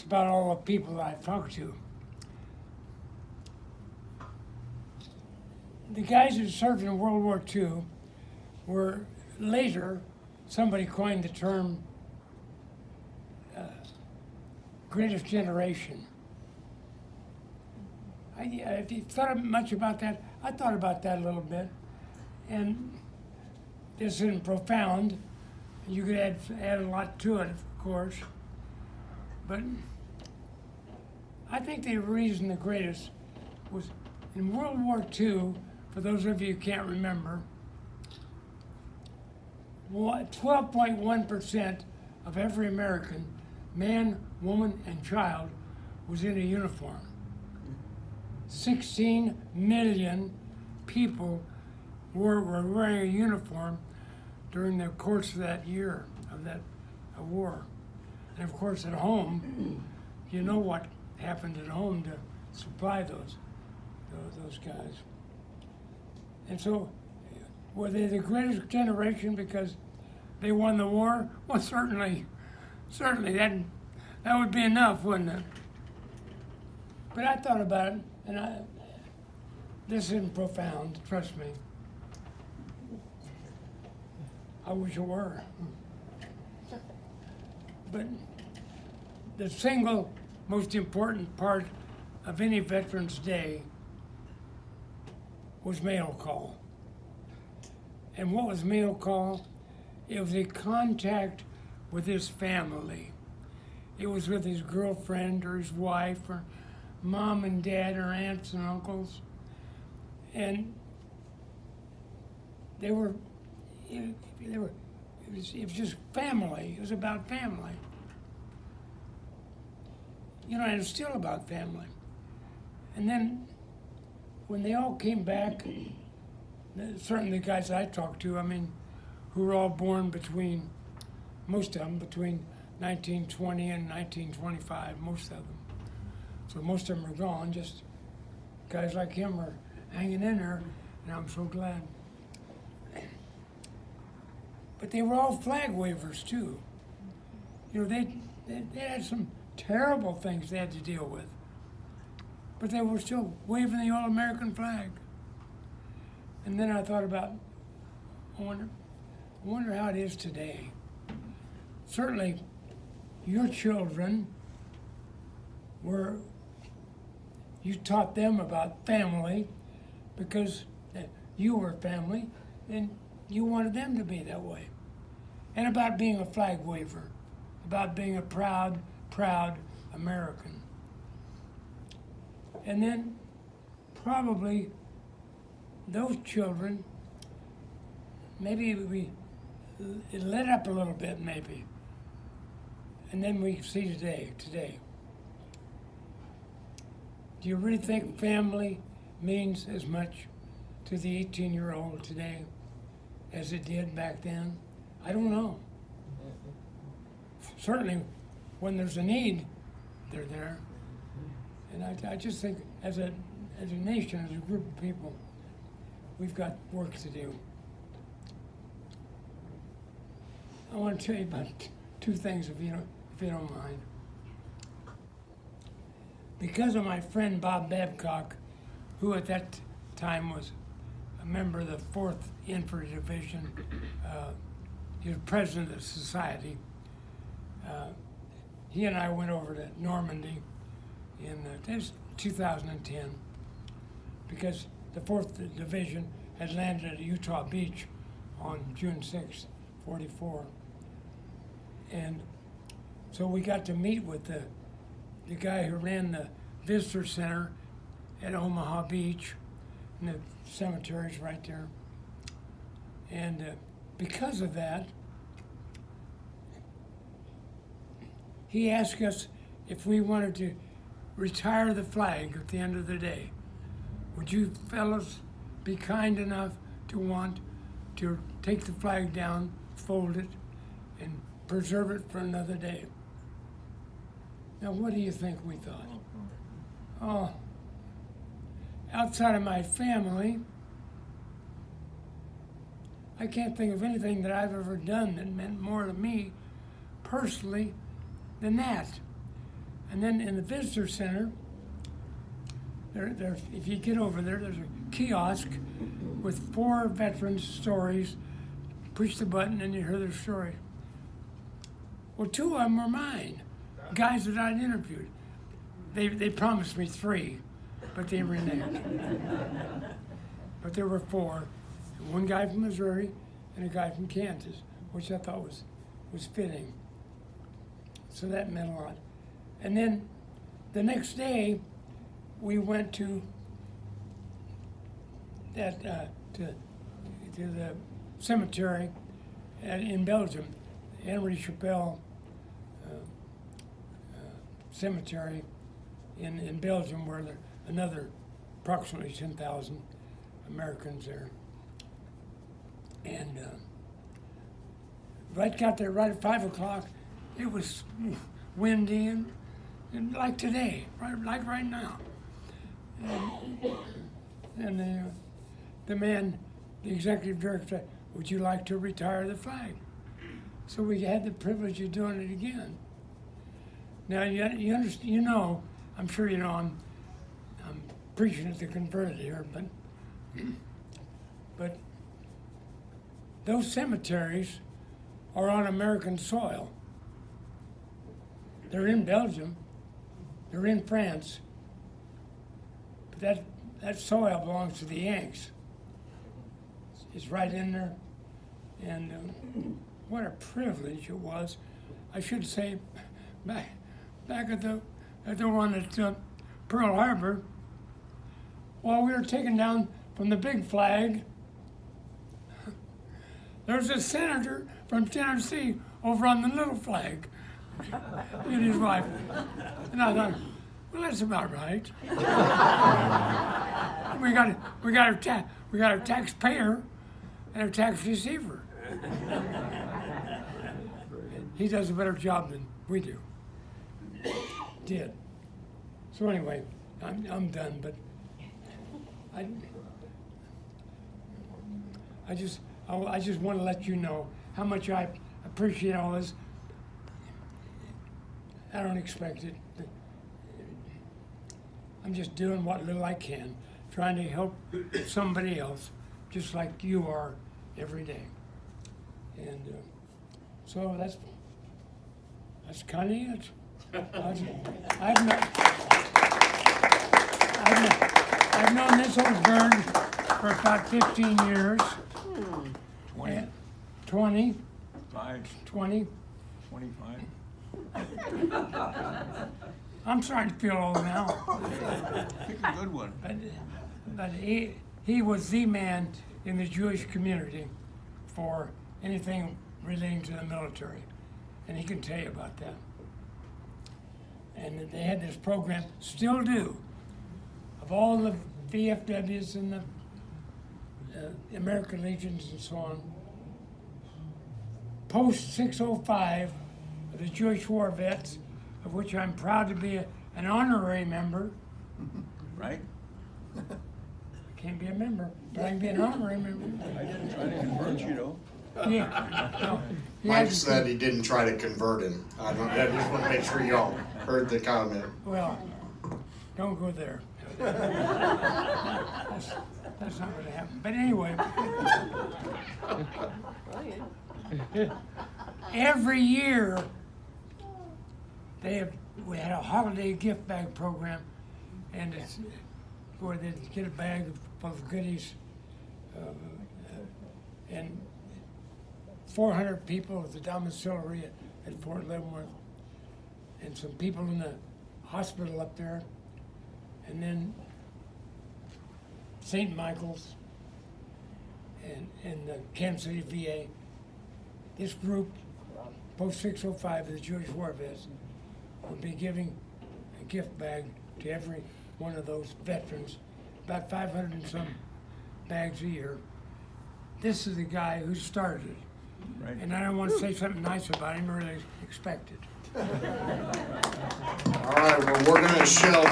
It's about all the people that I've talked to. The guys who served in World War II were later, somebody coined the term greatest generation. If you thought much about that, I thought about that a little bit. And this isn't profound. You could add a lot to it, of course. But I think the reason the greatest was in World War II, for those of you who can't remember, 12.1% of every American, man, woman, and child, was in a uniform. 16 million people were wearing a uniform during the course of that year, of that war. And of course at home, you know what happened at home to supply those guys. And so, were they the greatest generation because they won the war? Well, certainly that would be enough, wouldn't it? But I thought about it, and this isn't profound, trust me. I wish it were. But the single most important part of any Veterans Day was mail call. And what was mail call? It was a contact with his family. It was with his girlfriend or his wife or mom and dad or aunts and uncles. And it was just family. It was about family. You know, and it's still about family. And then when they all came back, certainly the guys I talked to, I mean, who were all born between, most of them, between 1920 and 1925, most of them. So most of them are gone, just guys like him are hanging in there, and I'm so glad. But they were all flag wavers too. You know, they had some terrible things they had to deal with, but they were still waving the All-American flag. And then I thought about, I wonder how it is today. Certainly, your children you taught them about family because you were family and you wanted them to be that way. And about being a flag waver, about being a proud American. And then probably those children, maybe it lit up a little bit maybe. And then we see today. Do you really think family means as much to the 18-year-old today as it did back then? I don't know. Certainly, when there's a need, they're there. And I just think as a nation, as a group of people, we've got work to do. I want to tell you about two things, if you don't mind. Because of my friend Bob Babcock, who at that time was a member of the 4th Infantry Division, he was president of the society. He and I went over to Normandy in 2010 because the 4th Division had landed at Utah Beach on June 6, 44. And so we got to meet with the guy who ran the visitor center at Omaha Beach, and the cemetery's right there. And because of that, he asked us if we wanted to retire the flag at the end of the day. Would you fellas be kind enough to want to take the flag down, fold it, and preserve it for another day? Now, what do you think we thought? Oh, outside of my family, I can't think of anything that I've ever done that meant more to me personally than that. And then in the visitor center, if you get over there, there's a kiosk with 4 veterans' stories. Push the button and you hear their story. Well, 2 of them were mine, guys that I'd interviewed. They promised me 3, but they reneged. But there were 4, 1 guy from Missouri and a guy from Kansas, which I thought was fitting. So that meant a lot. And then the next day, we went to the cemetery in Belgium, Henry Chapelle cemetery in Belgium, where there are another approximately 10,000 Americans there. And got there right at 5 o'clock. It was windy and like today, like right now. And the man, the executive director, said, "Would you like to retire the flag?" So we had the privilege of doing it again. Now you understand, I'm sure you know I'm preaching at the converted here, but those cemeteries are on American soil. They're in Belgium, they're in France, but that soil belongs to the Yanks. It's right in there, and what a privilege it was. I should say, back at the one at Pearl Harbor, while we were taking down from the big flag, there's a senator from Tennessee over on the little flag, and his wife. And I thought, well, that's about right. we got a taxpayer and a tax receiver. He does a better job than we do. Did. So anyway, I'm done. But I just want to let you know how much I appreciate all this. I don't expect it. I'm just doing what little I can, trying to help somebody else, just like you are every day. And so that's kind of it. I've known this old bird for about 15 years. 20. 20. 5. 20. 25. I'm starting to feel old now. Pick a good one. But he was the man in the Jewish community for anything relating to the military. And he can tell you about that. And they had this program, still do, of all the VFWs and the American Legions and so on. Post 605 of the Jewish War Vets, of which I'm proud to be an honorary member. Right? I can't be a member, but I can be an honorary member. I didn't try to convert you, though. Yeah. No, Mike said he didn't try to convert him. I just want to make sure y'all heard the comment. Well, don't go there. That's not going to happen. But anyway, every year we had a holiday gift bag program, and it's where they get a bag full of goodies, and 400 people at the domiciliary at Fort Leavenworth, and some people in the hospital up there, and then St. Michael's and the Kansas City VA. This group, post 605 of the Jewish War Vets, will be giving a gift bag to every one of those veterans, about 500 and some bags a year. This is the guy who started it. Right. And I don't want to say something nice about him, or really expect it. All right, well, we're going to show